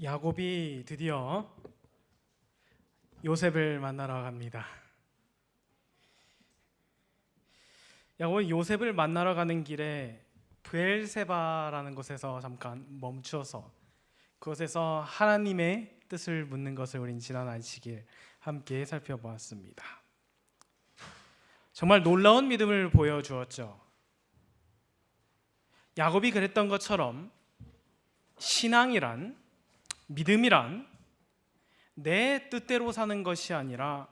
야곱이 드디어 요셉을 만나러 갑니다. 야곱은 요셉을 만나러 가는 길에 브엘세바라는 곳에서 잠깐 멈추어서 그곳에서 하나님의 뜻을 묻는 것을 우린 지난 안식일 함께 살펴보았습니다. 정말 놀라운 믿음을 보여주었죠. 야곱이 그랬던 것처럼 신앙이란, 믿음이란 내 뜻대로 사는 것이 아니라,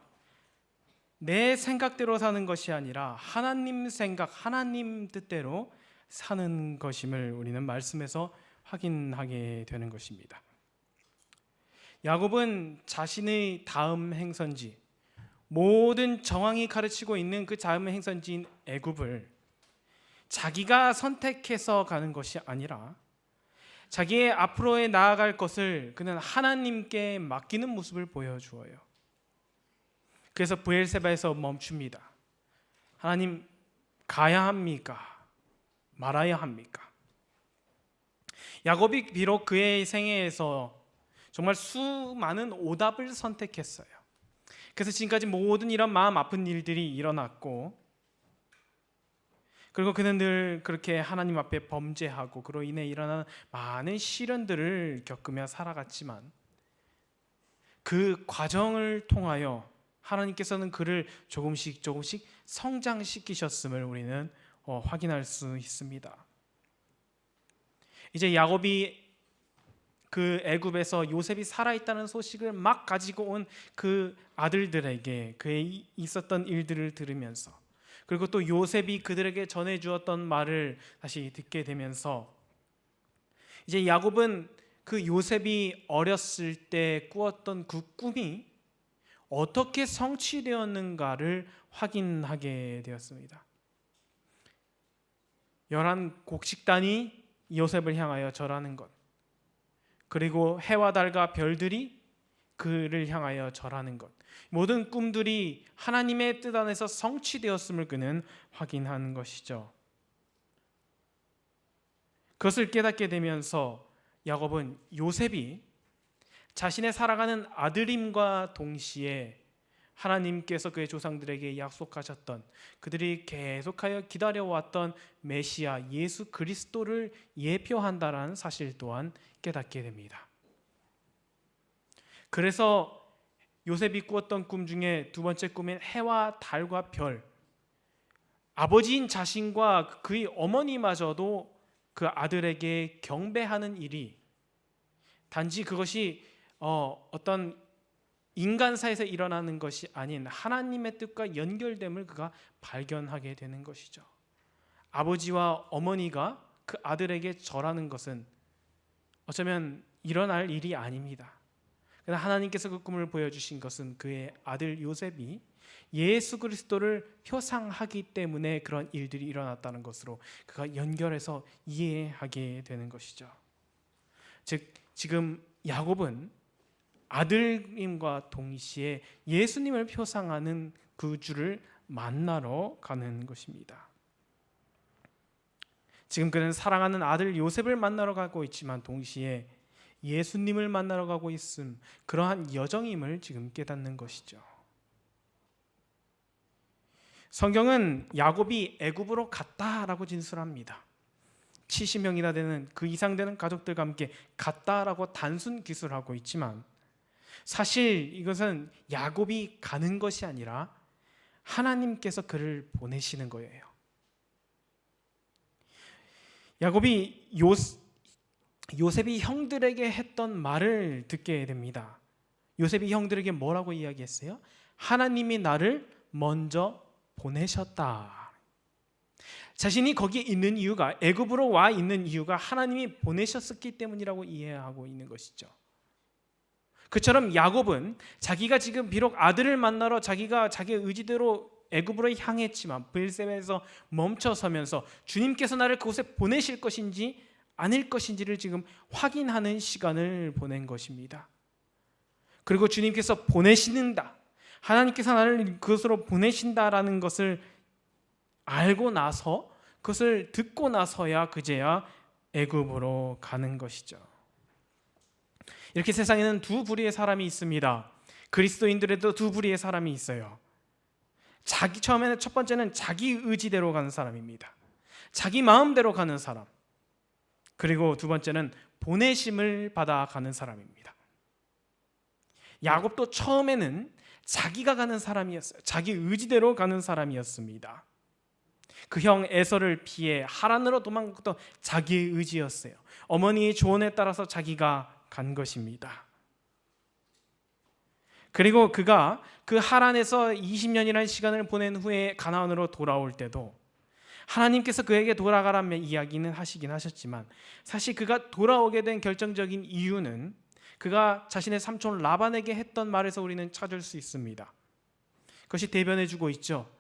내 생각대로 사는 것이 아니라 하나님 생각, 하나님 뜻대로 사는 것임을 우리는 말씀에서 확인하게 되는 것입니다. 야곱은 자신의 다음 행선지, 모든 정황이 가르치고 있는 그 다음 행선지인 애굽을 자기가 선택해서 가는 것이 아니라 자기의 앞으로에 나아갈 것을 그는 하나님께 맡기는 모습을 보여주어요. 그래서 브엘세바에서 멈춥니다. 하나님, 가야 합니까? 말아야 합니까? 야곱이 비록 그의 생애에서 정말 수많은 오답을 선택했어요. 그래서 지금까지 모든 이런 마음 아픈 일들이 일어났고, 그리고 그는 늘 그렇게 하나님 앞에 범죄하고 그로 인해 일어나는 많은 시련들을 겪으며 살아갔지만, 그 과정을 통하여 하나님께서는 그를 조금씩 성장시키셨음을 우리는 확인할 수 있습니다. 이제 야곱이 그 애굽에서 요셉이 살아있다는 소식을 막 가지고 온 그 아들들에게 그의 있었던 일들을 들으면서, 그리고 또 요셉이 그들에게 전해주었던 말을 다시 듣게 되면서, 이제 야곱은 그 요셉이 어렸을 때 꾸었던 그 꿈이 어떻게 성취되었는가를 확인하게 되었습니다. 11곡식단이 요셉을 향하여 절하는 것, 그리고 해와 달과 별들이 그를 향하여 절하는 것, 모든 꿈들이 하나님의 뜻 안에서 성취되었음을 그는 확인하는 것이죠. 그것을 깨닫게 되면서 야곱은 요셉이 자신의 살아가는 아들임과 동시에 하나님께서 그의 조상들에게 약속하셨던, 그들이 계속하여 기다려왔던 메시아 예수 그리스도를 예표한다라는 사실 또한 깨닫게 됩니다. 그래서 요셉이 꾸었던 꿈 중에 두 번째 꿈인 해와 달과 별, 아버지인 자신과 그의 어머니마저도 그 아들에게 경배하는 일이 단지 그것이 어떤 인간사에서 일어나는 것이 아닌 하나님의 뜻과 연결됨을 그가 발견하게 되는 것이죠. 아버지와 어머니가 그 아들에게 절하는 것은 어쩌면 일어날 일이 아닙니다. 그러나 하나님께서 그 꿈을 보여주신 것은 그의 아들 요셉이 예수 그리스도를 표상하기 때문에 그런 일들이 일어났다는 것으로 그가 연결해서 이해하게 되는 것이죠. 즉, 지금 야곱은 아들임과 동시에 예수님을 표상하는 그 주를 만나러 가는 것입니다. 지금 그는 사랑하는 아들 요셉을 만나러 가고 있지만 동시에 예수님을 만나러 가고 있음, 그러한 여정임을 지금 깨닫는 것이죠. 성경은 야곱이 애굽으로 갔다라고 진술합니다. 70명이나 되는, 그 이상 되는 가족들과 함께 갔다라고 단순 기술하고 있지만, 사실 이것은 야곱이 가는 것이 아니라 하나님께서 그를 보내시는 거예요. 야곱이 요셉이 형들에게 했던 말을 듣게 됩니다. 요셉이 형들에게 뭐라고 이야기했어요? 하나님이 나를 먼저 보내셨다. 자신이 거기에 있는 이유가, 애굽으로 와 있는 이유가 하나님이 보내셨기 때문이라고 이해하고 있는 것이죠. 그처럼 야곱은 자기가 지금 비록 아들을 만나러 자기가 자기의 의지대로 애굽으로 향했지만 브엘세바에서 멈춰서면서 주님께서 나를 그곳에 보내실 것인지 아닐 것인지를 지금 확인하는 시간을 보낸 것입니다. 그리고 주님께서 보내신다, 하나님께서 나를 그것으로 보내신다라는 것을 알고 나서, 그것을 듣고 나서야 그제야 애굽으로 가는 것이죠. 이렇게 세상에는 두 부류의 사람이 있습니다. 그리스도인들에도 두 부류의 사람이 있어요. 처음에는 첫 번째는 자기 의지대로 가는 사람입니다. 자기 마음대로 가는 사람. 그리고 두 번째는 보내심을 받아 가는 사람입니다. 야곱도 처음에는 자기가 가는 사람이었어요. 자기 의지대로 가는 사람이었습니다. 그 형 에서를 피해 하란으로 도망간 것도 자기의 의지였어요. 어머니의 조언에 따라서 자기가 간 것입니다. 그리고 그가 그 하란에서 20년이라는 시간을 보낸 후에 가나안으로 돌아올 때도 하나님께서 그에게 돌아가라는 이야기는 하시긴 하셨지만, 사실 그가 돌아오게 된 결정적인 이유는 그가 자신의 삼촌 라반에게 했던 말에서 우리는 찾을 수 있습니다. 그것이 대변해주고 있죠.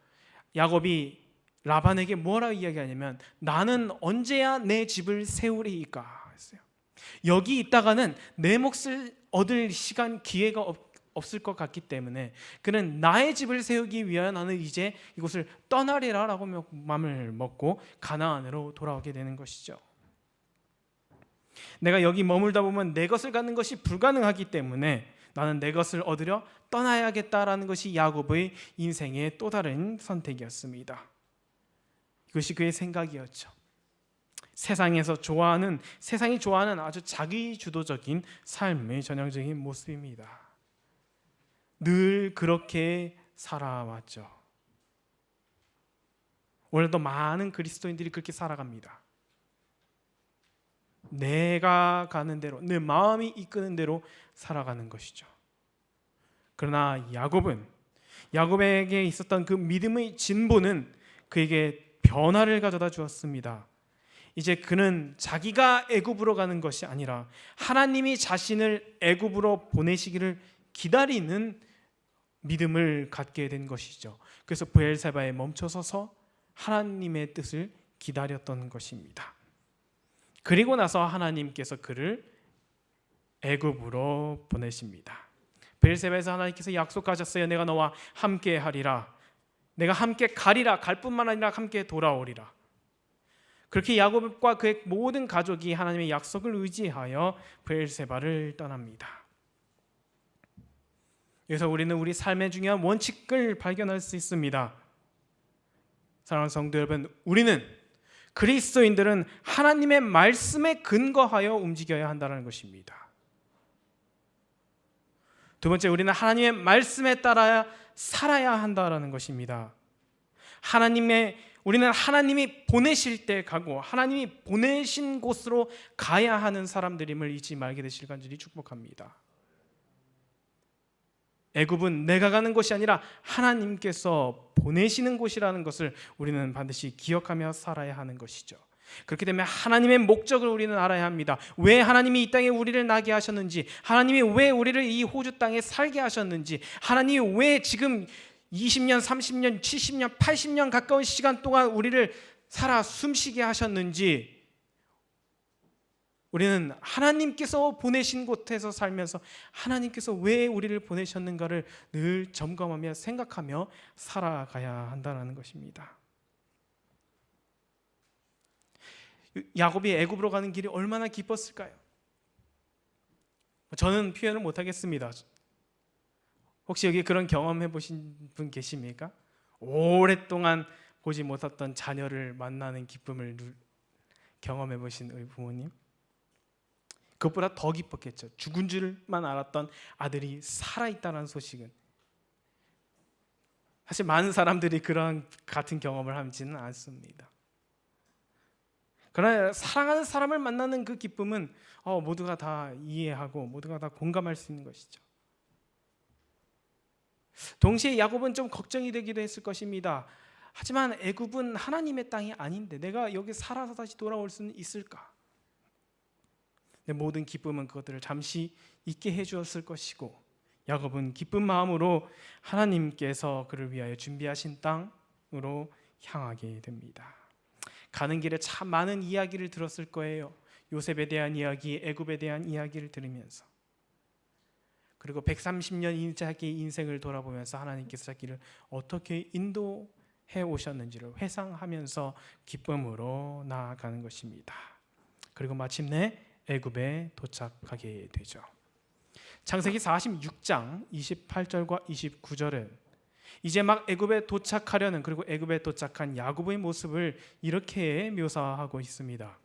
야곱이 라반에게 뭐라고 이야기하냐면, 나는 언제야 내 집을 세우리이까 했어요. 여기 있다가는 내 몫을 얻을 시간, 기회가 없을 것 같기 때문에 그는 나의 집을 세우기 위하여 나는 이제 이곳을 떠나리라 라고 마음을 먹고 가나안으로 돌아오게 되는 것이죠. 내가 여기 머물다 보면 내 것을 갖는 것이 불가능하기 때문에 나는 내 것을 얻으려 떠나야겠다라는 것이 야곱의 인생의 또 다른 선택이었습니다. 이것이 그의 생각이었죠. 세상이 좋아하는 아주 자기주도적인 삶의 전형적인 모습입니다. 늘 그렇게 살아왔죠. 오늘도 많은 그리스도인들이 그렇게 살아갑니다. 내가 가는 대로, 내 마음이 이끄는 대로 살아가는 것이죠. 그러나 야곱에게 있었던 그 믿음의 진보는 그에게 변화를 가져다 주었습니다. 이제 그는 자기가 애굽으로 가는 것이 아니라 하나님이 자신을 애굽으로 보내시기를 기다리는 믿음을 갖게 된 것이죠. 그래서 브엘세바에 멈춰서서 하나님의 뜻을 기다렸던 것입니다. 그리고 나서 하나님께서 그를 애굽으로 보내십니다. 브엘세바에서 하나님께서 약속하셨어요. 내가 너와 함께 하리라. 내가 함께 가리라. 갈 뿐만 아니라 함께 돌아오리라. 그렇게 야곱과 그의 모든 가족이 하나님의 약속을 의지하여 브엘세바를 떠납니다. 여기서 우리는 우리 삶의 중요한 원칙을 발견할 수 있습니다. 사랑하는 성도 여러분, 우리는 그리스도인들은 하나님의 말씀에 근거하여 움직여야 한다는 것입니다. 두 번째, 우리는 하나님의 말씀에 따라 살아야 한다는 것입니다. 우리는 하나님이 보내실 때 가고 하나님이 보내신 곳으로 가야 하는 사람들임을 잊지 말게 되실 간절히 축복합니다. 애굽은 내가 가는 곳이 아니라 하나님께서 보내시는 곳이라는 것을 우리는 반드시 기억하며 살아야 하는 것이죠. 그렇기 때문에 하나님의 목적을 우리는 알아야 합니다. 왜 하나님이 이 땅에 우리를 나게 하셨는지, 하나님이 왜 우리를 이 호주 땅에 살게 하셨는지, 하나님이 왜 지금 20년, 30년, 70년, 80년 가까운 시간 동안 우리를 살아 숨쉬게 하셨는지, 우리는 하나님께서 보내신 곳에서 살면서 하나님께서 왜 우리를 보내셨는가를 늘 점검하며 생각하며 살아가야 한다는 것입니다. 야곱이 애굽으로 가는 길이 얼마나 기뻤을까요? 저는 표현을 못하겠습니다. 혹시 여기 그런 경험해 보신 분 계십니까? 오랫동안 보지 못했던 자녀를 만나는 기쁨을 경험해 보신 우리 부모님? 그것보다 더 기뻤겠죠. 죽은 줄만 알았던 아들이 살아있다는 소식은. 사실 많은 사람들이 그런 같은 경험을 하지는 않습니다. 그러나 사랑하는 사람을 만나는 그 기쁨은 모두가 다 이해하고 모두가 다 공감할 수 있는 것이죠. 동시에 야곱은 좀 걱정이 되기도 했을 것입니다. 하지만 애굽은 하나님의 땅이 아닌데 내가 여기 살아서 다시 돌아올 수는 있을까? 내 모든 기쁨은 그것들을 잠시 잊게 해주었을 것이고, 야곱은 기쁜 마음으로 하나님께서 그를 위하여 준비하신 땅으로 향하게 됩니다. 가는 길에 참 많은 이야기를 들었을 거예요. 요셉에 대한 이야기, 애굽에 대한 이야기를 들으면서, 그리고 130년 자기 인생을 돌아보면서 하나님께서 자기를 어떻게 인도해 오셨는지를 회상하면서 기쁨으로 나아가는 것입니다. 그리고 마침내 애굽에 도착하게 되죠. 창세기 46장 28절과 29절은 이제 막 애굽에 도착하려는, 그리고 애굽에 도착한 야곱의 모습을 이렇게 묘사하고 있습니다.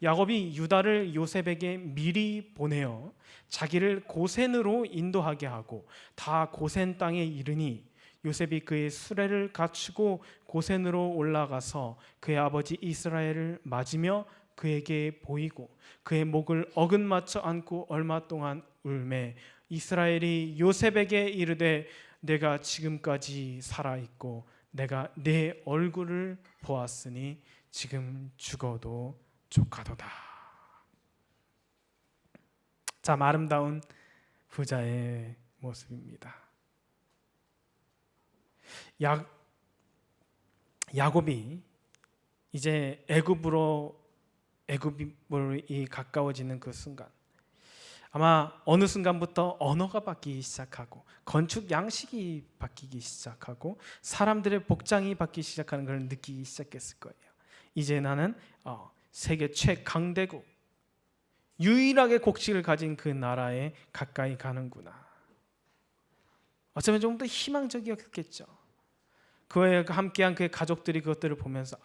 야곱이 유다를 요셉에게 미리 보내어 자기를 고센으로 인도하게 하고 다 고센 땅에 이르니 요셉이 그의 수레를 갖추고 고센으로 올라가서 그의 아버지 이스라엘을 맞으며 그에게 보이고 그의 목을 어긋맞춰 안고 얼마 동안 울매 이스라엘이 요셉에게 이르되 내가 지금까지 살아있고 내가 내 얼굴을 보았으니 지금 죽어도 족하도다. 참 아름다운 부자의 모습입니다. 야곱이 이제 애굽으로 가까워지는 그 순간, 아마 어느 순간부터 언어가 바뀌기 시작하고 건축 양식이 바뀌기 시작하고 사람들의 복장이 바뀌기 시작하는 걸 느끼기 시작했을 거예요. 이제 나는 세계 최강대국, 유일하게 곡식을 가진 그 나라에 가까이 가는구나. 어쩌면 좀 더 희망적이었겠죠. 그와 함께한 그의 가족들이 그것들을 보면서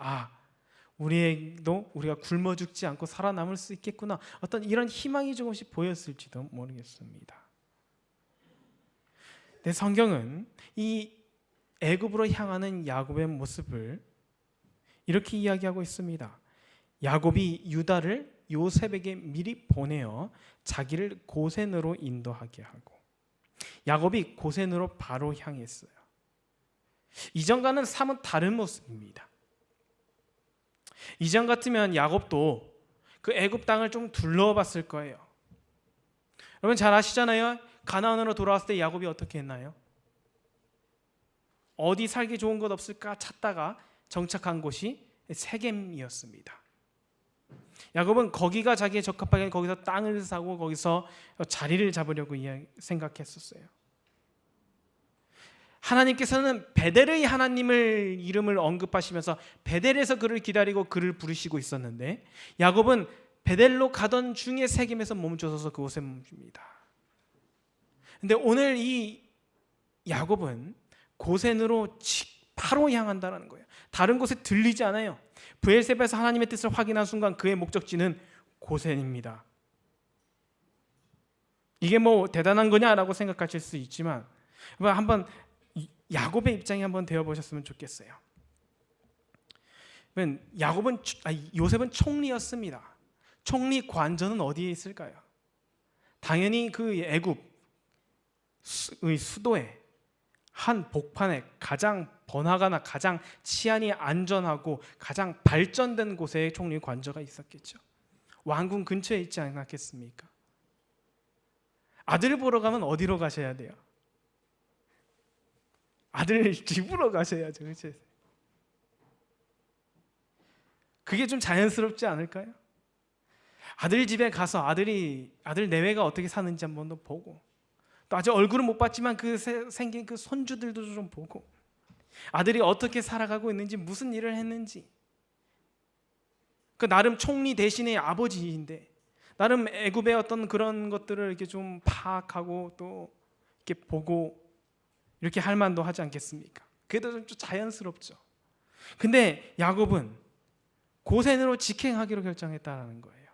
우리가 굶어 죽지 않고 살아남을 수 있겠구나, 어떤 이런 희망이 조금씩 보였을지도 모르겠습니다. 내 성경은 이 애굽으로 향하는 야곱의 모습을 이렇게 이야기하고 있습니다. 야곱이 유다를 요셉에게 미리 보내어 자기를 고센으로 인도하게 하고, 야곱이 고센으로 바로 향했어요. 이전과는 사뭇 다른 모습입니다. 이전 같으면 야곱도 그 애굽 땅을 좀 둘러봤을 거예요. 여러분 잘 아시잖아요. 가나안으로 돌아왔을 때 야곱이 어떻게 했나요? 어디 살기 좋은 곳 없을까 찾다가 정착한 곳이 세겜이었습니다. 야곱은 거기가 자기에 적합하게 거기서 땅을 사고 거기서 자리를 잡으려고 생각했었어요. 하나님께서는 베델의 하나님을 이름을 언급하시면서 베델에서 그를 기다리고 그를 부르시고 있었는데, 야곱은 베델로 가던 중에 세겜에서 멈춰서서 그곳에 멈춥니다. 근데 오늘 이 야곱은 고센으로 바로 향한다는 거예요. 다른 곳에 들리지 않아요. 브엘세바에서 하나님의 뜻을 확인한 순간 그의 목적지는 고센입니다. 이게 뭐 대단한 거냐라고 생각하실 수 있지만 한번 야곱의 입장에 한번 되어보셨으면 좋겠어요. 요셉은 총리였습니다. 총리 관저는 어디에 있을까요? 당연히 그 애굽의 수도에 한 복판에 가장 번화가나 가장 치안이 안전하고 가장 발전된 곳에 총리 관저가 있었겠죠. 왕궁 근처에 있지 않았겠습니까? 아들을 보러 가면 어디로 가셔야 돼요? 아들 집으로 가셔야죠. 그렇죠? 그게 좀 자연스럽지 않을까요? 아들 집에 가서 아들 내외가 어떻게 사는지 한번 더 보고, 또 아직 얼굴은 못 봤지만 그 생긴 그 손주들도 좀 보고, 아들이 어떻게 살아가고 있는지, 무슨 일을 했는지. 그 나름 총리 대신의 아버지인데 나름 애굽의 어떤 그런 것들을 이렇게 좀 파악하고 또 이렇게 보고 이렇게 할 만도 하지 않겠습니까? 그게 좀 자연스럽죠. 근데 야곱은 고센으로 직행하기로 결정했다는 거예요.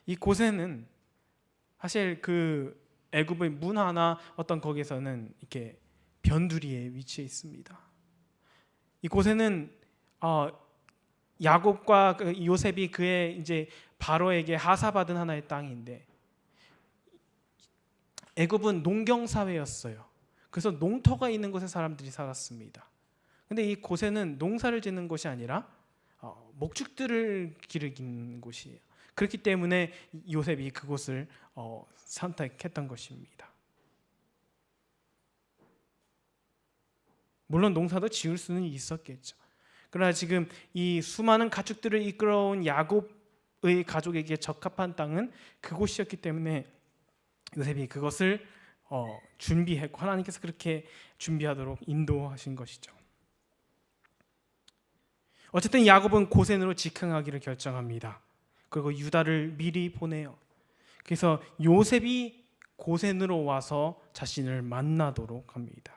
이 고센은 사실 그 애굽의 문화나 어떤 거기서는 이렇게 변두리에 위치해 있습니다. 이 고센은 야곱과 요셉이 그의 이제 바로에게 하사받은 하나의 땅인데, 애굽은 농경 사회였어요. 그래서 농토가 있는 곳에 사람들이 살았습니다. 근데 이 고센은 농사를 짓는 곳이 아니라 목축들을 기르는 곳이에요. 그렇기 때문에 요셉이 그곳을 선택했던 것입니다. 물론 농사도 지을 수는 있었겠죠. 그러나 지금 이 수많은 가축들을 이끌어온 야곱의 가족에게 적합한 땅은 그곳이었기 때문에 요셉이 그것을 준비했고, 하나님께서 그렇게 준비하도록 인도하신 것이죠. 어쨌든 야곱은 고센으로 직행하기를 결정합니다. 그리고 유다를 미리 보내요. 그래서 요셉이 고센으로 와서 자신을 만나도록 합니다.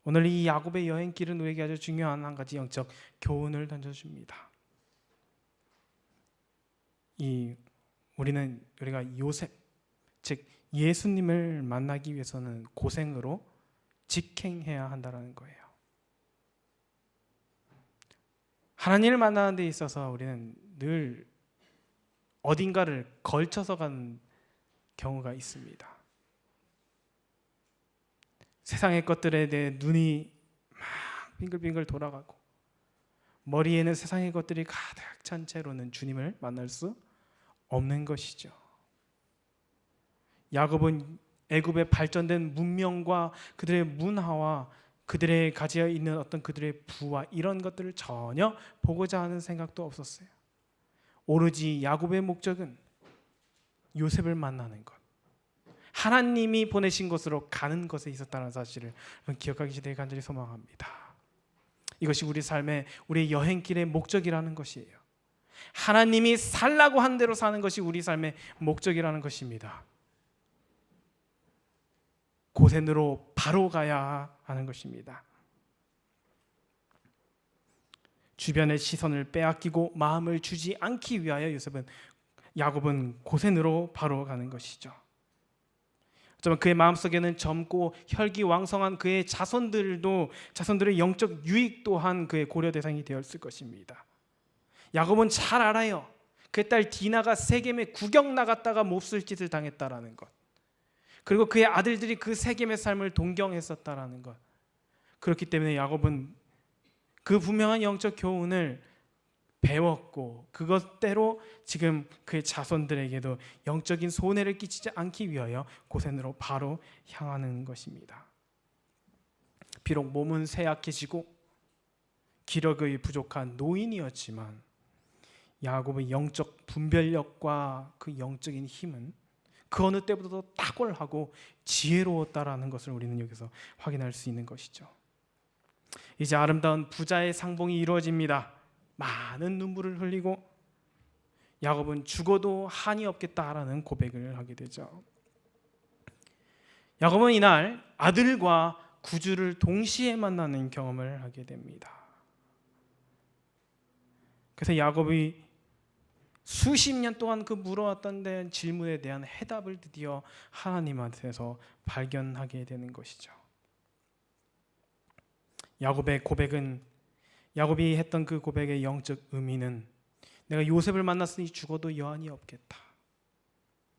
오늘 이 야곱의 여행길은 우리에게 아주 중요한 한 가지 영적 교훈을 던져줍니다. 우리가 요셉, 즉 예수님을 만나기 위해서는 고생으로 직행해야 한다는 거예요. 하나님을 만나는 데 있어서 우리는 늘 어딘가를 걸쳐서 가는 경우가 있습니다. 세상의 것들에 대해 눈이 막 빙글빙글 돌아가고 머리에는 세상의 것들이 가득 찬 채로는 주님을 만날 수 없는 것이죠. 야곱은 애굽의 발전된 문명과 그들의 문화와 그들의 가지고 있는 어떤 그들의 부와 이런 것들을 전혀 보고자 하는 생각도 없었어요. 오로지 야곱의 목적은 요셉을 만나는 것, 하나님이 보내신 곳으로 가는 것에 있었다는 사실을 기억하기 되게 간절히 소망합니다. 이것이 우리 삶의 우리의 여행길의 목적이라는 것이에요. 하나님이 살라고 한 대로 사는 것이 우리 삶의 목적이라는 것입니다. 고센으로 바로 가야 하는 것입니다. 주변의 시선을 빼앗기고 마음을 주지 않기 위하여 야곱은 고센으로 바로 가는 것이죠. 어쩌면 그의 마음속에는 젊고 혈기왕성한 그의 자손들의 영적 유익 또한 그의 고려 대상이 되었을 것입니다. 야곱은 잘 알아요. 그의 딸 디나가 세겜에 구경 나갔다가 몹쓸 짓을 당했다라는 것, 그리고 그의 아들들이 그 세겜의 삶을 동경했었다라는 것. 그렇기 때문에 야곱은 그 분명한 영적 교훈을 배웠고 그것대로 지금 그의 자손들에게도 영적인 손해를 끼치지 않기 위하여 고센으로 바로 향하는 것입니다. 비록 몸은 쇠약해지고 기력이 부족한 노인이었지만 야곱의 영적 분별력과 그 영적인 힘은 그 어느 때보다도 탁월하고 지혜로웠다라는 것을 우리는 여기서 확인할 수 있는 것이죠. 이제 아름다운 부자의 상봉이 이루어집니다. 많은 눈물을 흘리고 야곱은 죽어도 한이 없겠다라는 고백을 하게 되죠. 야곱은 이날 아들과 구주를 동시에 만나는 경험을 하게 됩니다. 그래서 야곱이 수십 년 동안 그 물어왔던 질문에 대한 해답을 드디어 하나님한테서 발견하게 되는 것이죠. 야곱이 했던 그 고백의 영적 의미는 내가 요셉을 만났으니 죽어도 여한이 없겠다.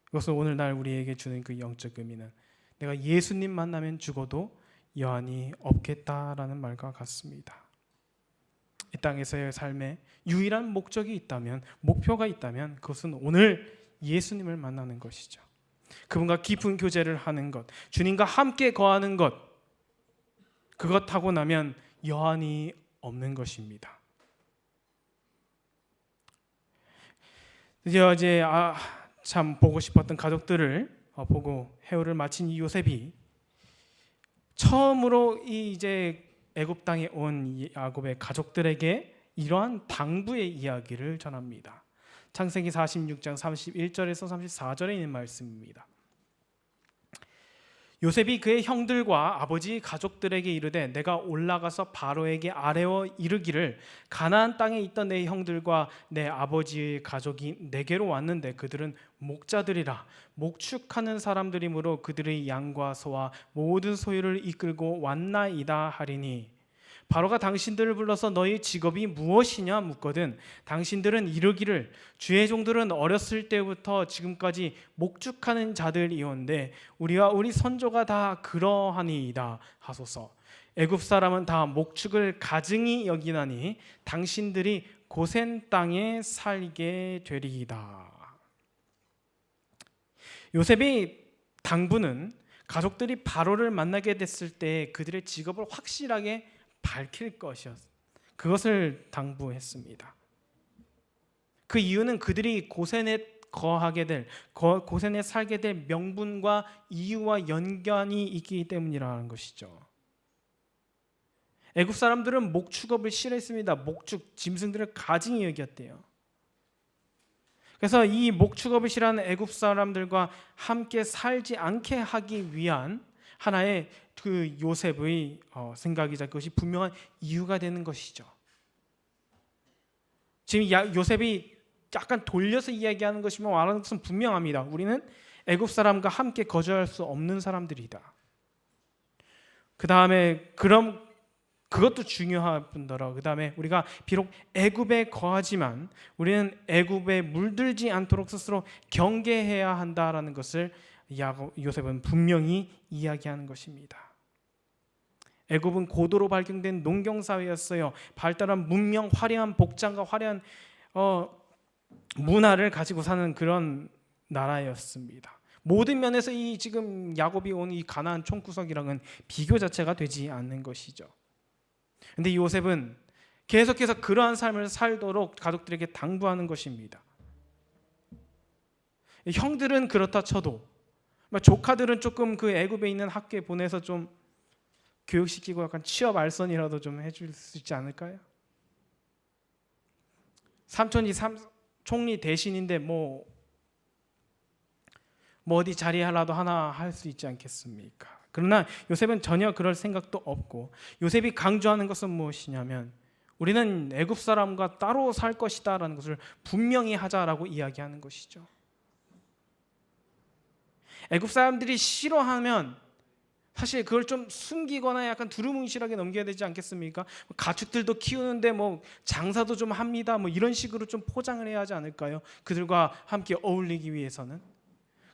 이것은 오늘날 우리에게 주는 그 영적 의미는 내가 예수님 만나면 죽어도 여한이 없겠다라는 말과 같습니다. 이 땅에서의 삶에 유일한 목표가 있다면 그것은 오늘 예수님을 만나는 것이죠. 그분과 깊은 교제를 하는 것, 주님과 함께 거하는 것, 그것 하고 나면 여한이 없는 것입니다. 어제 참 보고 싶었던 가족들을 보고 해오를 마친 이 요셉이 처음으로 이제 애굽 땅에 온 야곱의 가족들에게 이러한 당부의 이야기를 전합니다. 창세기 46장 31절에서 34절에 있는 말씀입니다. 요셉이 그의 형들과 아버지 가족들에게 이르되 내가 올라가서 바로에게 아뢰어 이르기를 가나안 땅에 있던 내 형들과 내 아버지의 가족이 내게로 왔는데 그들은 목자들이라 목축하는 사람들이므로 그들의 양과 소와 모든 소유를 이끌고 왔나이다 하리니 바로가 당신들을 불러서 너희 직업이 무엇이냐 묻거든 당신들은 이르기를 주의 종들은 어렸을 때부터 지금까지 목축하는 자들이온데 우리와 우리 선조가 다 그러하니이다 하소서. 애굽 사람은 다 목축을 가증히 여기나니 당신들이 고센 땅에 살게 되리이다. 요셉의 당부는 가족들이 바로를 만나게 됐을 때 그들의 직업을 확실하게 밝힐 그것을 당부했습니다. 그 이유는 그들이 고센에 고센에 살게 될 명분과 이유와 연관이 있기 때문이라는 것이죠. 애굽 사람들은 목축업을 싫어했습니다. 목축 짐승들을 가증히 여겼대요. 그래서 이 목축업을 싫어하는 애굽 사람들과 함께 살지 않게 하기 위한 하나의 그 요셉의 생각이자 그것이 분명한 이유가 되는 것이죠. 지금 요셉이 약간 돌려서 이야기하는 것이면 말하는 것은 분명합니다. 우리는 애굽 사람과 함께 거주할 수 없는 사람들이다. 그 다음에 그것도 중요할 뿐더러 그 다음에 우리가 비록 애굽에 거하지만 우리는 애굽에 물들지 않도록 스스로 경계해야 한다라는 것을 요셉은 분명히 이야기하는 것입니다. 애굽은 고도로 발전된 농경 사회였어요. 발달한 문명, 화려한 복장과 화려한 문화를 가지고 사는 그런 나라였습니다. 모든 면에서 이 지금 야곱이 온 이 가나안 총구석이랑은 비교 자체가 되지 않는 것이죠. 근데 요셉은 계속해서 그러한 삶을 살도록 가족들에게 당부하는 것입니다. 형들은 그렇다 쳐도 조카들은 조금 그 애굽에 있는 학교에 보내서 좀 교육시키고 약간 취업 알선이라도 좀 해줄 수 있지 않을까요? 삼촌이 총리 대신인데 뭐 어디 자리하라도 하나 할 수 있지 않겠습니까? 그러나 요셉은 전혀 그럴 생각도 없고 요셉이 강조하는 것은 무엇이냐면 우리는 애굽 사람과 따로 살 것이다라는 것을 분명히 하자라고 이야기하는 것이죠. 애굽 사람들이 싫어하면 사실 그걸 좀 숨기거나 약간 두루뭉실하게 넘겨야 되지 않겠습니까? 가축들도 키우는데 뭐 장사도 좀 합니다. 뭐 이런 식으로 좀 포장을 해야 하지 않을까요? 그들과 함께 어울리기 위해서는.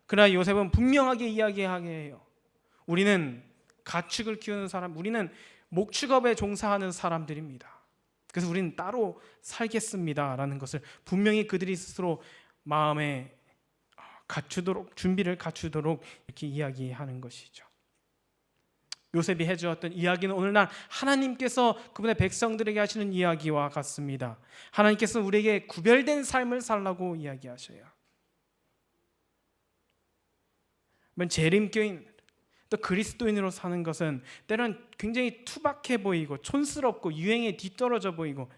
그러나 요셉은 분명하게 이야기하게 해요. 우리는 가축을 키우는 사람, 우리는 목축업에 종사하는 사람들입니다. 그래서 우리는 따로 살겠습니다라는 것을 분명히 그들이 스스로 마음에 갖추도록 준비를 갖추도록 이렇게 이야기하는 것이죠. 요셉이 해주었던 이야기는 오늘날 하나님께서 그분의 백성들에게 하시는 이야기와 같습니다. 하나님께서 우리에게 구별된 삶을 살라고 이야기하셔요. 재림교인 또 그리스도인으로 사는 것은 때로는 굉장히 투박해 보이고 촌스럽고 유행에 뒤떨어져 보이고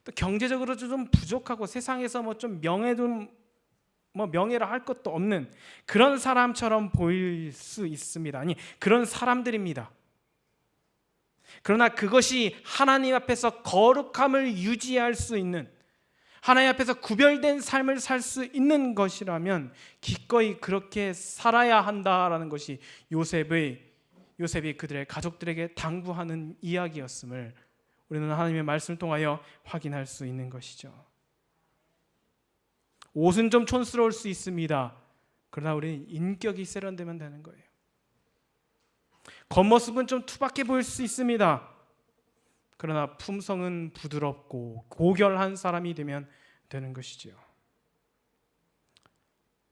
또 경제적으로 좀 부족하고 세상에서 뭐 좀 명예를 할 것도 없는 그런 사람처럼 보일 수 있습니다. 아니, 그런 사람들입니다. 그러나 그것이 하나님 앞에서 거룩함을 유지할 수 있는, 하나님 앞에서 구별된 삶을 살 수 있는 것이라면 기꺼이 그렇게 살아야 한다라는 것이 요셉이 그들의 가족들에게 당부하는 이야기였음을 우리는 하나님의 말씀을 통하여 확인할 수 있는 것이죠. 옷은 좀 촌스러울 수 있습니다. 그러나 우리는 인격이 세련되면 되는 거예요. 겉모습은 좀 투박해 보일 수 있습니다. 그러나 품성은 부드럽고 고결한 사람이 되면 되는 것이지요.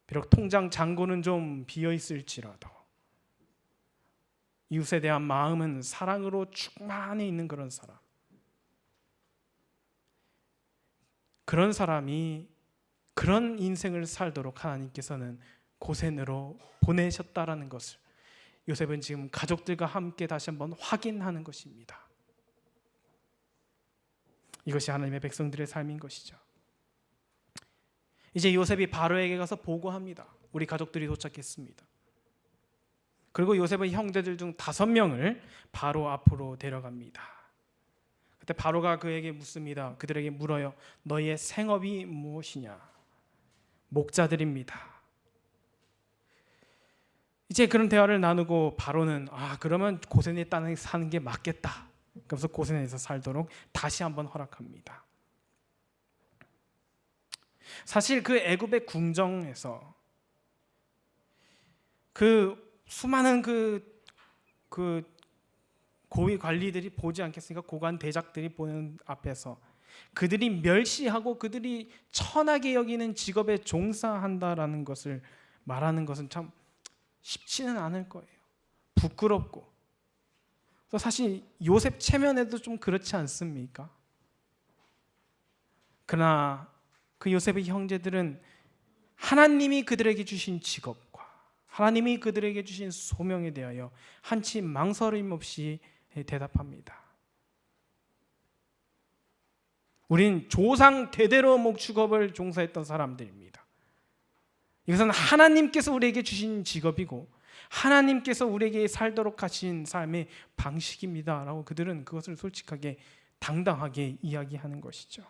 비록 통장 잔고는 좀 비어 있을지라도 이웃에 대한 마음은 사랑으로 충만히 있는 그런 사람. 그런 사람이 그런 인생을 살도록 하나님께서는 고센으로 보내셨다라는 것을 요셉은 지금 가족들과 함께 다시 한번 확인하는 것입니다. 이것이 하나님의 백성들의 삶인 것이죠. 이제 요셉이 바로에게 가서 보고합니다. 우리 가족들이 도착했습니다. 그리고 요셉의 형제들 중 5명을 바로 앞으로 데려갑니다. 그때 바로가 그에게 묻습니다. 그들에게 물어요. 너희의 생업이 무엇이냐? 목자들입니다. 이제 그런 대화를 나누고 바로는 그러면 고센의 땅에 사는 게 맞겠다. 그래서 고센에서 살도록 다시 한번 허락합니다. 사실 그 애굽의 궁정에서 그 수많은 그 고위 관리들이 보지 않겠습니까? 고관 대작들이 보는 앞에서 그들이 멸시하고 그들이 천하게 여기는 직업에 종사한다라는 것을 말하는 것은 참 쉽지는 않을 거예요. 부끄럽고. 사실 요셉 체면에도 좀 그렇지 않습니까? 그러나 그 요셉의 형제들은 하나님이 그들에게 주신 직업과 하나님이 그들에게 주신 소명에 대하여 한치 망설임 없이 대답합니다. 우린 조상 대대로 목축업을 종사했던 사람들입니다. 이것은 하나님께서 우리에게 주신 직업이고 하나님께서 우리에게 살도록 하신 삶의 방식입니다 라고 그들은 그것을 솔직하게 당당하게 이야기하는 것이죠.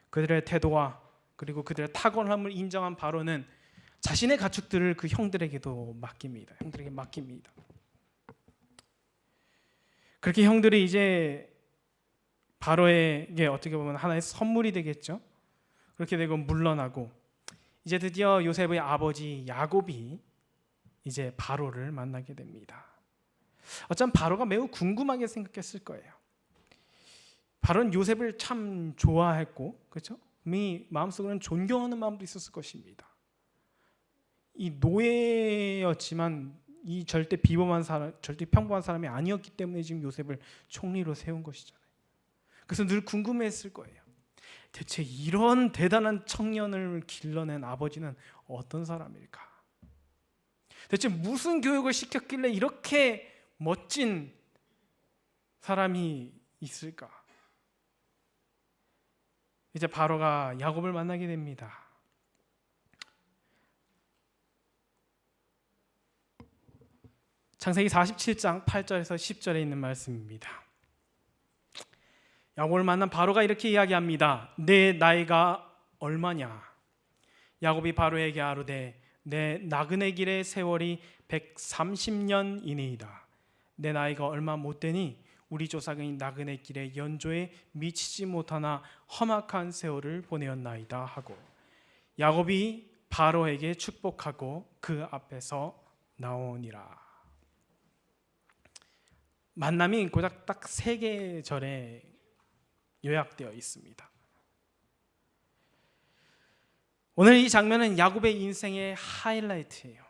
그들의 태도와 그리고 그들의 탁월함을 인정한 바로는 자신의 가축들을 그 형들에게도 맡깁니다. 형들에게 맡깁니다. 그렇게 형들이 이제 바로에게 어떻게 보면 하나의 선물이 되겠죠. 그렇게 되고 물러나고 이제 드디어 요셉의 아버지 야곱이 이제 바로를 만나게 됩니다. 어쩜 바로가 매우 궁금하게 생각했을 거예요. 바로는 요셉을 참 좋아했고, 그렇죠? 마음속으로는 존경하는 마음도 있었을 것입니다. 이 노예였지만 이 절대 비범한 사람, 절대 평범한 사람이 아니었기 때문에 지금 요셉을 총리로 세운 것이잖아요. 그래서 늘 궁금해했을 거예요. 대체 이런 대단한 청년을 길러낸 아버지는 어떤 사람일까? 대체 무슨 교육을 시켰길래 이렇게 멋진 사람이 있을까? 이제 바로가 야곱을 만나게 됩니다. 창세기 47장 8절에서 10절에 있는 말씀입니다. 야곱을 만난 바로가 이렇게 이야기합니다. 내 나이가 얼마냐? 야곱이 바로에게 아뢰되 내 나그네 길의 세월이 130년이니이다. 내 나이가 얼마 못 되니 우리 조상의 나그네 길의 연조에 미치지 못하나 험악한 세월을 보내었나이다 하고 야곱이 바로에게 축복하고 그 앞에서 나오니라. 만남이 고작 딱 3계절에 요약되어 있습니다. 오늘 이 장면은 야곱의 인생의 하이라이트예요.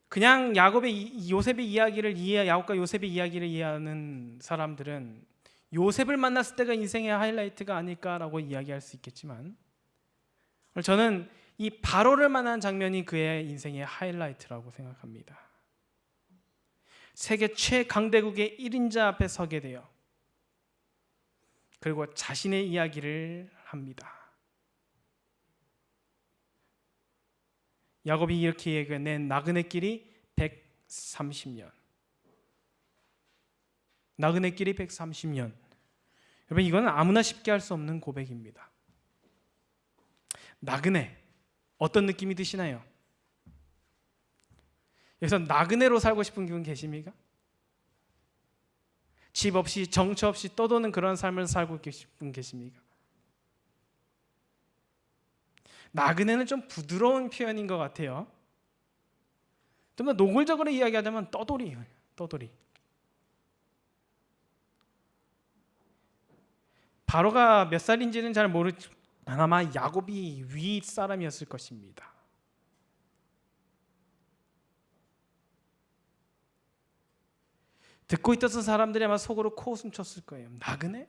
그냥 요셉의 이야기를 야곱과 요셉의 이야기를 이해하는 사람들은 요셉을 만났을 때가 인생의 하이라이트가 아닐까라고 이야기할 수 있겠지만 저는 이 바로를 만난 장면이 그의 인생의 하이라이트라고 생각합니다. 세계 최강대국의 1인자 앞에 서게 되어 그리고 자신의 이야기를 합니다. 야곱이 이렇게 얘기해 내 나그네 길이 130년. 나그네 길이 130년. 여러분 이거는 아무나 쉽게 할 수 없는 고백입니다. 나그네 어떤 느낌이 드시나요? 그래서 나그네로 살고 싶은 분 계십니까? 집 없이 정처 없이 떠도는 그런 삶을 살고 계신 분 계십니까? 나그네는 좀 부드러운 표현인 것 같아요. 좀 더 노골적으로 이야기하자면 떠돌이에요. 떠돌이. 바로가 몇 살인지는 잘 모르지만 아마 야곱이 윗사람이었을 것입니다. 듣고 있던 사람들이 아마 속으로 코웃음 쳤을 거예요. 나그네?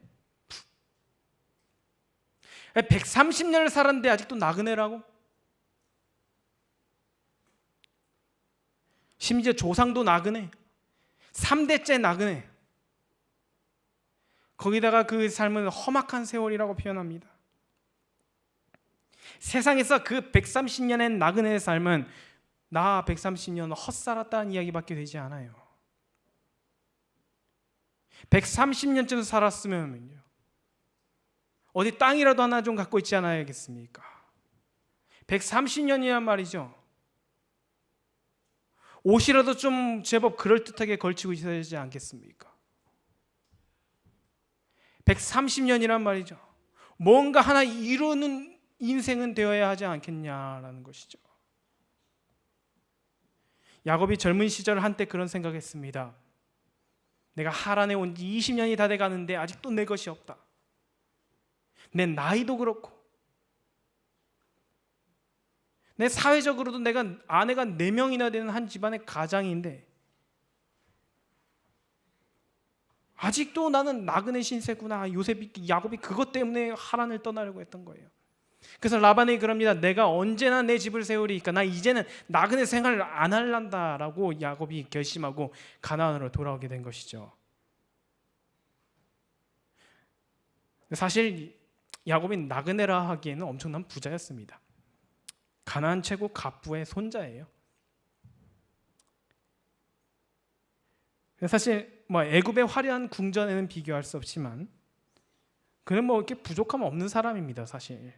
130년을 살았는데 아직도 나그네라고? 심지어 조상도 나그네, 3대째 나그네. 거기다가 그 삶은 험악한 세월이라고 표현합니다. 세상에서 그 130년의 나그네의 삶은 나 130년 헛살았다는 이야기밖에 되지 않아요. 130년쯤 살았으면 어디 땅이라도 하나 좀 갖고 있지 않아야겠습니까? 130년이란 말이죠. 옷이라도 좀 제법 그럴듯하게 걸치고 있어야 되지 않겠습니까? 130년이란 말이죠. 뭔가 하나 이루는 인생은 되어야 하지 않겠냐라는 것이죠. 야곱이 젊은 시절 한때 그런 생각했습니다. 내가 하란에 온 지 20년이 다 돼가는데 아직도 내 것이 없다. 내 나이도 그렇고 내 사회적으로도 내가 아내가 4명이나 되는 한 집안의 가장인데 아직도 나는 나그네 신세구나. 야곱이 그것 때문에 하란을 떠나려고 했던 거예요. 그래서 라반이 그럽니다. 내가 언제나 내 집을 세우리까. 나 이제는 나그네 생활을 안 할란다라고 야곱이 결심하고 가나안으로 돌아오게 된 것이죠. 사실 야곱이 나그네라 하기에는 엄청난 부자였습니다. 가나안 최고 갑부의 손자예요. 사실 애굽의 화려한 궁전에는 비교할 수 없지만 그는 이렇게 부족함 없는 사람입니다, 사실.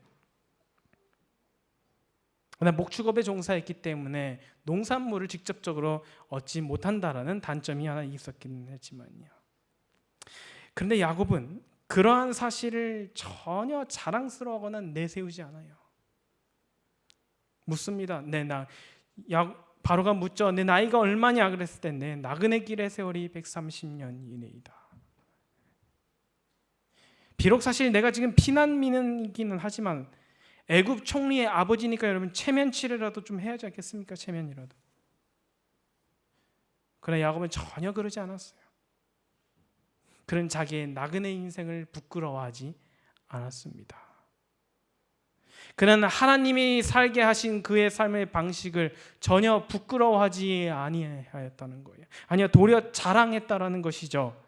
그러나 목축업에 종사했기 때문에 농산물을 직접적으로 얻지 못한다라는 단점이 하나 있었긴 했지만요. 그런데 야곱은 그러한 사실을 전혀 자랑스러워하거나 내세우지 않아요. 묻습니다. 바로가 묻죠. 내 나이가 얼마냐 그랬을 때 내 나그네 길의 세월이 130년 이내이다. 비록 사실 내가 지금 피난민이기는 하지만 애굽 총리의 아버지니까 여러분 체면치레라도 좀 해야지 않겠습니까? 체면이라도. 그러나 야곱은 전혀 그러지 않았어요. 그는 자기의 나그네 인생을 부끄러워하지 않았습니다. 그는 하나님이 살게 하신 그의 삶의 방식을 전혀 부끄러워하지 아니하였다는 거예요. 아니요, 도리어 자랑했다라는 것이죠.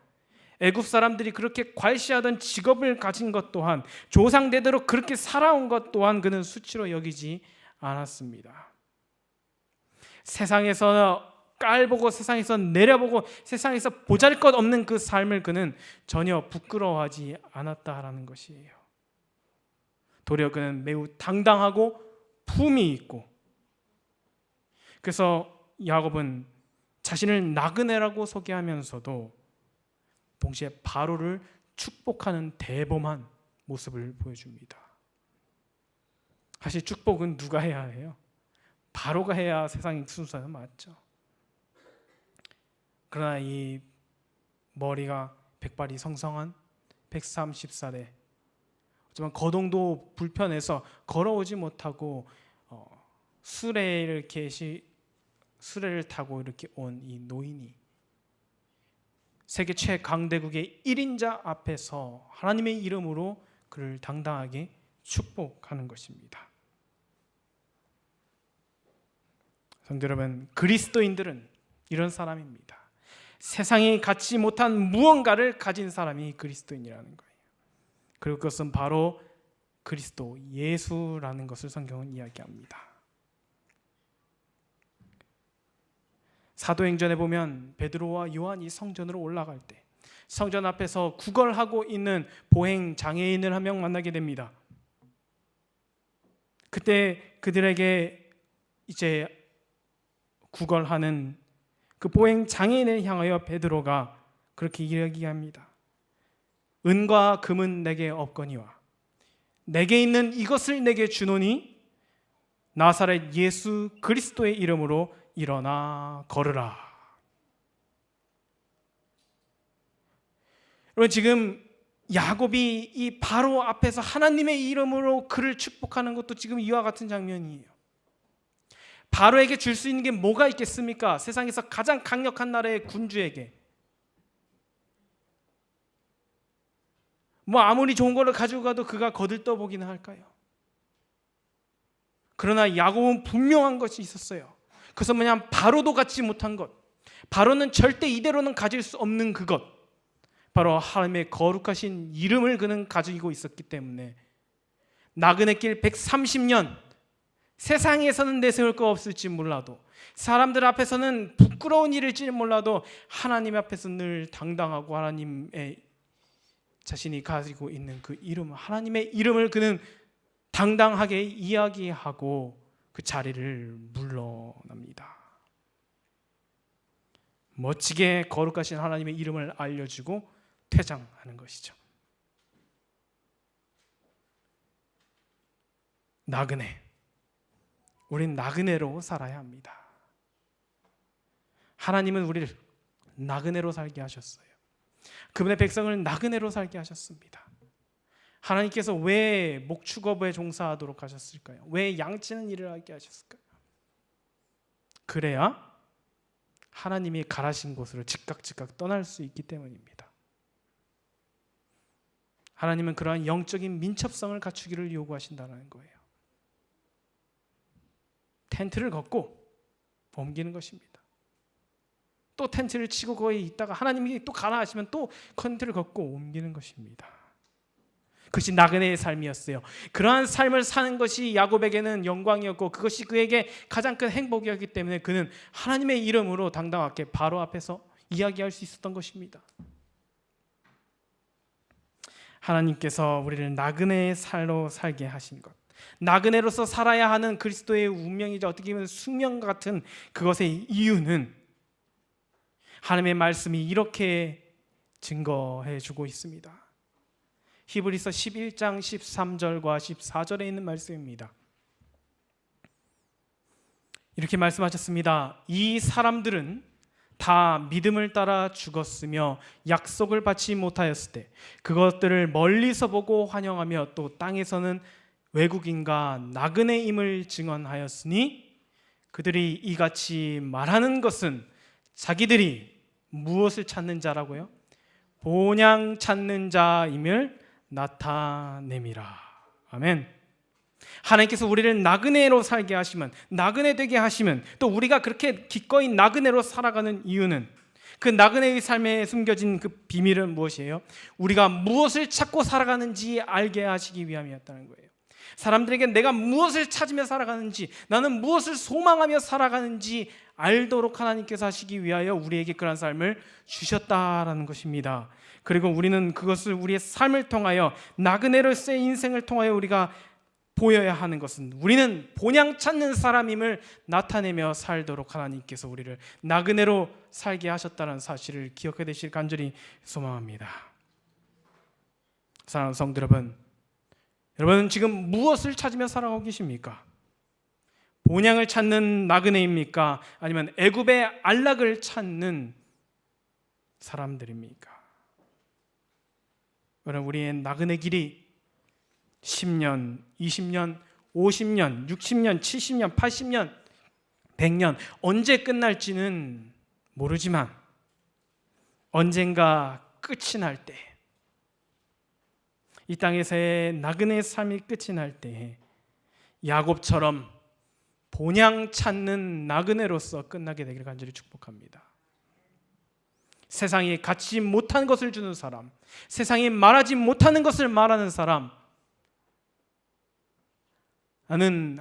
애굽 사람들이 그렇게 괄시하던 직업을 가진 것 또한, 조상대대로 그렇게 살아온 것 또한 그는 수치로 여기지 않았습니다. 세상에서 깔보고 세상에서 내려보고 세상에서 보잘것없는 그 삶을 그는 전혀 부끄러워하지 않았다라는 것이에요. 도리어 그는 매우 당당하고 품이 있고, 그래서 야곱은 자신을 나그네라고 소개하면서도 동시에 바로를 축복하는 대범한 모습을 보여줍니다. 사실 축복은 누가 해야 해요? 바로가 해야 세상의 순서는 맞죠. 그러나 이 머리가 백발이 성성한 130살에 하지만 거동도 불편해서 걸어오지 못하고 수레를 타고 이렇게 온 이 노인이 세계 최강대국의 1인자 앞에서 하나님의 이름으로 그를 당당하게 축복하는 것입니다. 성도 여러분, 그리스도인들은 이런 사람입니다. 세상이 갖지 못한 무언가를 가진 사람이 그리스도인이라는 거예요. 그리고 그것은 바로 그리스도 예수라는 것을 성경은 이야기합니다. 사도행전에 보면 베드로와 요한이 성전으로 올라갈 때 성전 앞에서 구걸하고 있는 보행 장애인을 한 명 만나게 됩니다. 그때 그들에게 이제 구걸하는 그 보행 장애인을 향하여 베드로가 그렇게 이야기합니다. 은과 금은 내게 없거니와 내게 있는 이것을 내게 주노니 나사렛 예수 그리스도의 이름으로 일어나 걸으라. 여러분, 지금 야곱이 이 바로 앞에서 하나님의 이름으로 그를 축복하는 것도 지금 이와 같은 장면이에요. 바로에게 줄 수 있는 게 뭐가 있겠습니까? 세상에서 가장 강력한 나라의 군주에게 아무리 좋은 거를 가지고 가도 그가 거들떠보기는 할까요? 그러나 야곱은 분명한 것이 있었어요. 그것은 뭐냐면 바로도 갖지 못한 것, 바로는 절대 이대로는 가질 수 없는 그것, 바로 하나님의 거룩하신 이름을 그는 가지고 있었기 때문에 나그네 길 130년 세상에서는 내세울 거 없을지 몰라도, 사람들 앞에서는 부끄러운 일일지 몰라도 하나님 앞에서 늘 당당하고 하나님의 자신이 가지고 있는 그 이름, 하나님의 이름을 그는 당당하게 이야기하고 그 자리를 물러납니다. 멋지게 거룩하신 하나님의 이름을 알려주고 퇴장하는 것이죠. 나그네, 우린 나그네로 살아야 합니다. 하나님은 우리를 나그네로 살게 하셨어요. 그분의 백성을 나그네로 살게 하셨습니다. 하나님께서 왜 목축업에 종사하도록 하셨을까요? 왜 양치는 일을 하게 하셨을까요? 그래야 하나님이 가라신 곳으로 즉각 떠날 수 있기 때문입니다. 하나님은 그러한 영적인 민첩성을 갖추기를 요구하신다는 거예요. 텐트를 걷고 옮기는 것입니다. 또 텐트를 치고 거기 있다가 하나님이 또 가라 하시면 또 텐트를 걷고 옮기는 것입니다. 그것이 나그네의 삶이었어요. 그러한 삶을 사는 것이 야곱에게는 영광이었고 그것이 그에게 가장 큰 행복이었기 때문에 그는 하나님의 이름으로 당당하게 바로 앞에서 이야기할 수 있었던 것입니다. 하나님께서 우리를 나그네의 삶로 살게 하신 것, 나그네로서 살아야 하는 그리스도의 운명이자 어떻게 보면 숙명 같은 그것의 이유는 하나님의 말씀이 이렇게 증거해 주고 있습니다. 히브리서 11장 13절과 14절에 있는 말씀입니다. 이렇게 말씀하셨습니다. 이 사람들은 다 믿음을 따라 죽었으며 약속을 받지 못하였을 때 그것들을 멀리서 보고 환영하며 또 땅에서는 외국인과 나그네임을 증언하였으니 그들이 이같이 말하는 것은 자기들이 무엇을 찾는 자라고요? 본향 찾는 자임을 나타냄이라. 아멘. 하나님께서 우리를 나그네로 살게 하시면, 나그네 되게 하시면, 또 우리가 그렇게 기꺼이 나그네로 살아가는 이유는 그 나그네의 삶에 숨겨진 그 비밀은 무엇이에요? 우리가 무엇을 찾고 살아가는지 알게 하시기 위함이었다는 거예요. 사람들에게 내가 무엇을 찾으며 살아가는지, 나는 무엇을 소망하며 살아가는지 알도록 하나님께서 하시기 위하여 우리에게 그런 삶을 주셨다라는 것입니다. 그리고 우리는 그것을 우리의 삶을 통하여, 나그네로서의 인생을 통하여 우리가 보여야 하는 것은 우리는 본향 찾는 사람임을 나타내며 살도록 하나님께서 우리를 나그네로 살게 하셨다는 사실을 기억해 되실 간절히 소망합니다. 사랑하는 성도 여러분, 여러분은 지금 무엇을 찾으며 살아가고 계십니까? 본향을 찾는 나그네입니까? 아니면 애굽의 안락을 찾는 사람들입니까? 여러분, 우리의 나그네 길이 10년, 20년, 50년, 60년, 70년, 80년, 100년 언제 끝날지는 모르지만 언젠가 끝이 날 때, 이 땅에서의 나그네 삶이 끝이 날 때 야곱처럼 본향 찾는 나그네로서 끝나게 되기를 간절히 축복합니다. 세상에 갖지 못한 것을 주는 사람, 세상에 말하지 못하는 것을 말하는 사람, 나는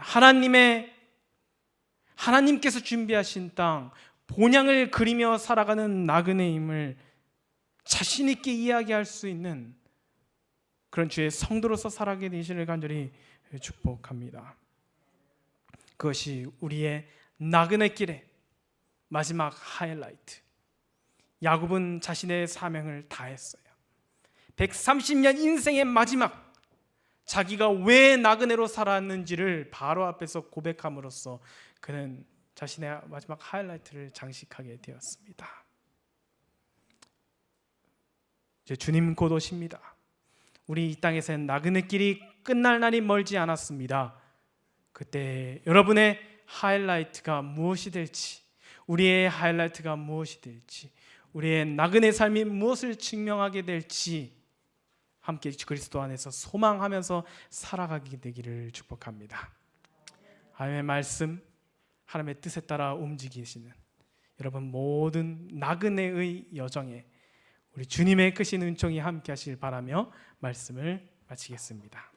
하나님께서 준비하신 땅 본향을 그리며 살아가는 나그네임을 자신 있게 이야기할 수 있는 그런 주의 성도로서 살아가게 되시기를 간절히 축복합니다. 그것이 우리의 나그네 길의 마지막 하이라이트. 야곱은 자신의 사명을 다했어요. 130년 인생의 마지막, 자기가 왜 나그네로 살았는지를 바로 앞에서 고백함으로써 그는 자신의 마지막 하이라이트를 장식하게 되었습니다. 이제 주님 곧 오십니다. 우리 이 땅에서는 나그네 길이 끝날 날이 멀지 않았습니다. 그때 여러분의 하이라이트가 무엇이 될지, 우리의 하이라이트가 무엇이 될지, 우리의 나그네 삶이 무엇을 증명하게 될지 함께 그리스도 안에서 소망하면서 살아가게 되기를 축복합니다. 하나님의 말씀, 하나님의 뜻에 따라 움직이시는 여러분 모든 나그네의 여정에 우리 주님의 크신 은총이 함께 하시길 바라며 말씀을 마치겠습니다.